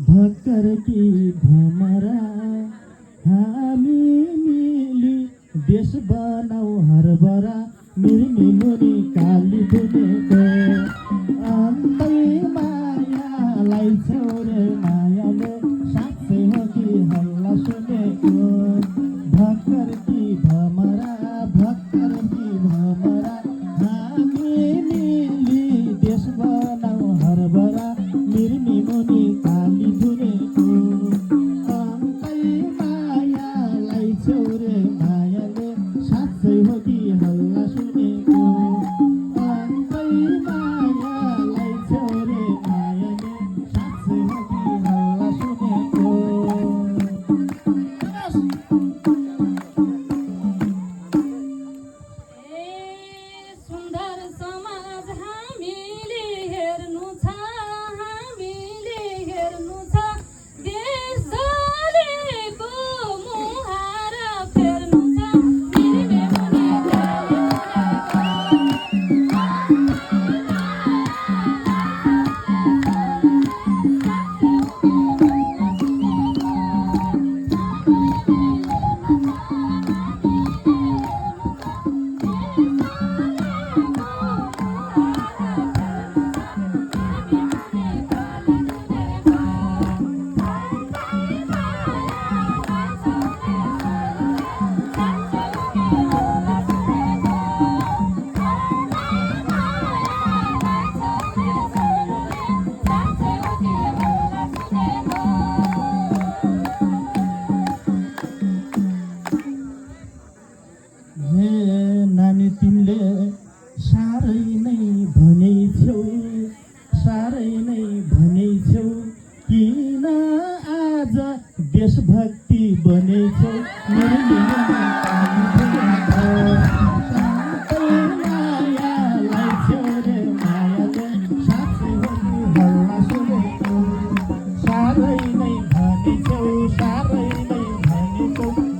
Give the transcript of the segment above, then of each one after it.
भक्कर की भमरा हामी मिली देश बनाऊ हरबरा मिर्मी मुनि काली बुनेको अन्तै मायालाई छोरे मायाले साँच्चै हो कि हल्ला सुनेको भक्कर की भमरा हामी मिली देश बनाऊ हरबरा मिर्मी मुनि काली बुनेको अन्तै मायालाई छोरे मायाले साँच्चै हो कि हल्ला सुनेको अन्तै मायालाई छोरे मायाले साँच्चै हो कि हल्ला सुनेको सुन्दर समाज हामीले हेर्नु छ देश जलेको मुहार फेर्नु छ मिर्मे मुनि काली हे नानी तिमीले साह्रै नै भनेछौ किन आज देशभक्ति बनेछौ मिर्मी मुनि काली बुनेको साँच्चै मायालाई छोरे मायाले साँच्चै हो कि हल्ला सुनेको साह्रै नै भनेछौ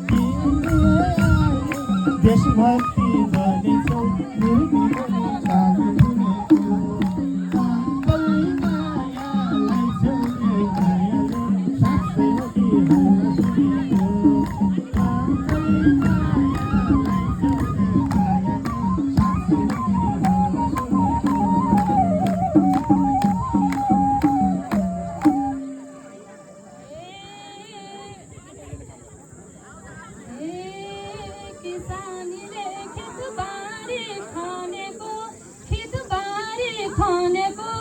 किन देशभक्ति बनेछौ मिर्मी मुनि काली बुनेको अन्तै मायालाई छोरे मायाले साँच्चै हो कि हल्ला सुनेको अन्तै मायालाई छोरे मायाले साँच्चै हो कि हल्ला किसानीले खेतबारी खनेको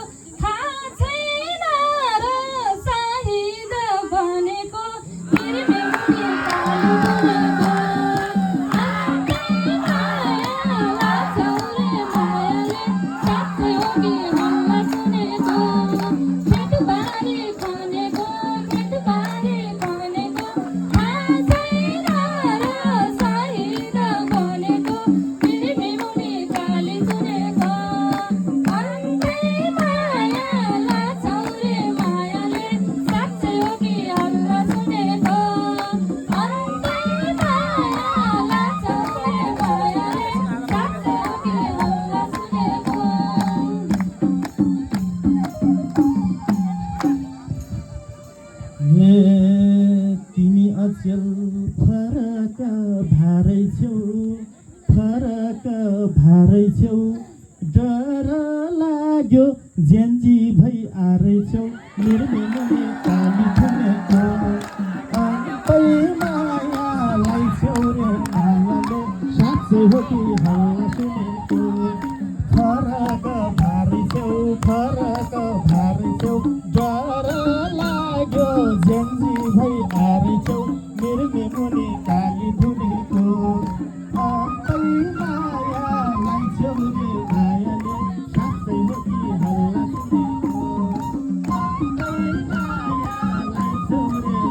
थाहा छैन र शहीद बनेको मिर्मे मुनि काली बुनेको अन्तै मायालाई छोरे मायाले साँच्चै हो कि हल्ला सुनेको खेतबारी खनेको थाहा छैन र शहीद बनेको मिर्मे मुनि काली बुनेको अन्तै मायालाई छोरे मायाले साँच्चै हो कि हल्ला सुनेको अन्तै मायालाई छोरे मायाले साँच्चै हो कि हल्ला सुनेको हे तिमी अचेल फरक भारै छौ डर लाग्यो जेन्जी भई आरेछौ मिर्मी मुनि काली बुनेको अन्तै मायालाई छोरे मायाले साँच्चै हो कि हल्ला सुनेको फरक भारै छौ डर लाग्यो जेन्जी भई आरेछौ मिर्मी मुनि काली बुनेको अन्तै मायालाई छोरे मायाले साँच्चै हो कि हल्ला सुनेको अन्तै मायालाई छोरे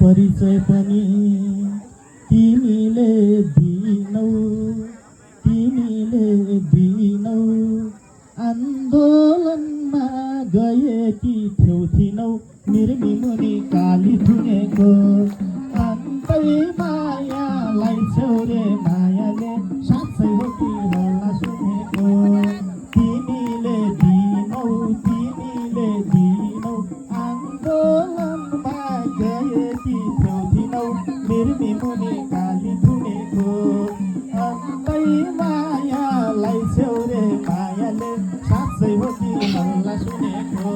परिचय पनि तिमीले दिनौ आन्दोलनमा गएकी थियौ निर्मी मुनि काली थुनेको अन्तै मायालाई छेउरे मायाले साँच्चै हो कि होला सुनेको तिमीले दिनौ आन्दोलनमा गएकी थियौ निर्मी मुनि काली थुनेको अन्तै मायालाई छेउरे मायाले साँच्चै हो कि होला सुनेको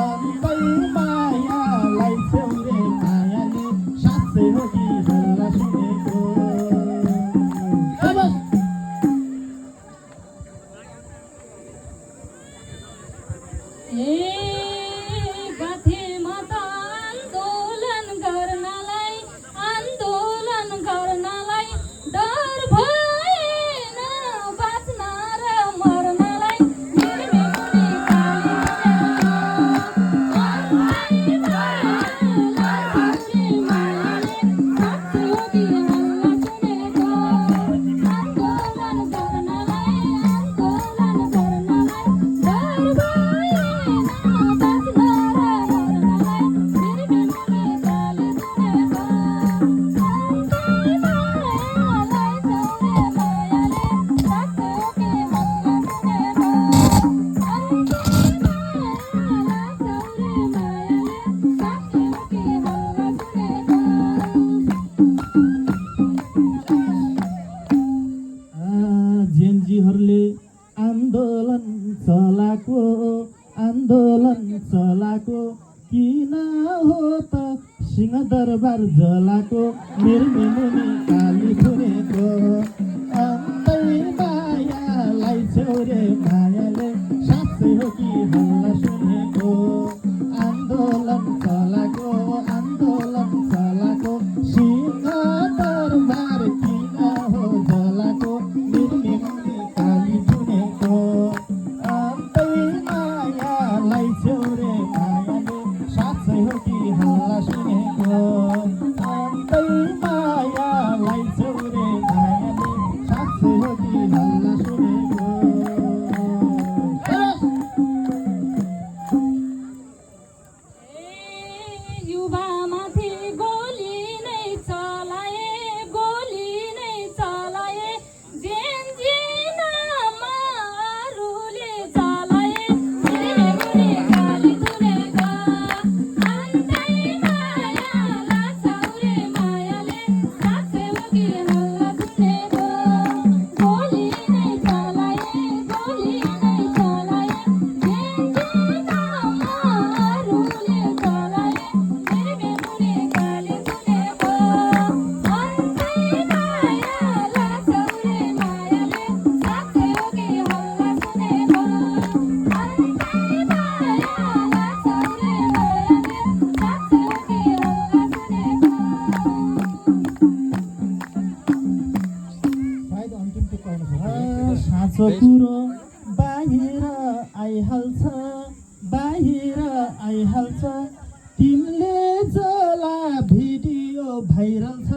अन्तै मायालाई छेउरे मायाले साँच्चै हो कि होला सुनेको गाथेमा त आन्दोलन गर्नलाई डर भएन बाँच्न र मर्नलाई निर्मी मुनि काली थुनेको साँच्चै हो कि होला सुनेको आन्दोलन गर्नलाई डर भएन बाँच्न र मर्नलाई निर्मी मुनि काली थुनेको अन्तै मायालाई छेउरे मायाले साँच्चै हो कि होला सुनेको अन्तै मायालाई छेउरे मायाले साँच्चै हो कि होला सुनेको जेनजीहरूले आन्दोलन चलाको किन हो त सिंहदरबार जलाको निर्मी मुनि काली थुनेको अन्तै मायालाई छेउरे मायाले साँच्चै हो कि होला सुनेको आन्दोलन चलाको सिंहदरबार किन हो जलाको निर्मी मुनि काली थुनेको अन्तै मायालाई छेउरे मायाले साँच्चै हो कि होला सुनेको अन्तै मायालाई छेउरे मायाले साँच्चै हो कि होला सुनेको युवामाथि गोली नै चलाए जेनजी नाममा अरूले चलाए निर्मी मुनि काली थुनेको अन्तै मायालाई छेउरे मायाले साँच्चै हो कि होला सुनेको गोली नै चलाए जेनजी नाममा अरूले चलाए निर्मी मुनि काली थुनेको अन्तै मायालाई छेउरे मायाले साँच्चै हो कि होला सुनेको अन्तै मायालाई छेउरे मायाले साँच्चै हो कि होला सुनेको सायद अन्तिम टुक्का हुन सक्छ। साँचो कुरो बाहिर आइहाल्छ तिमीले जला भिडियो भाइरल छ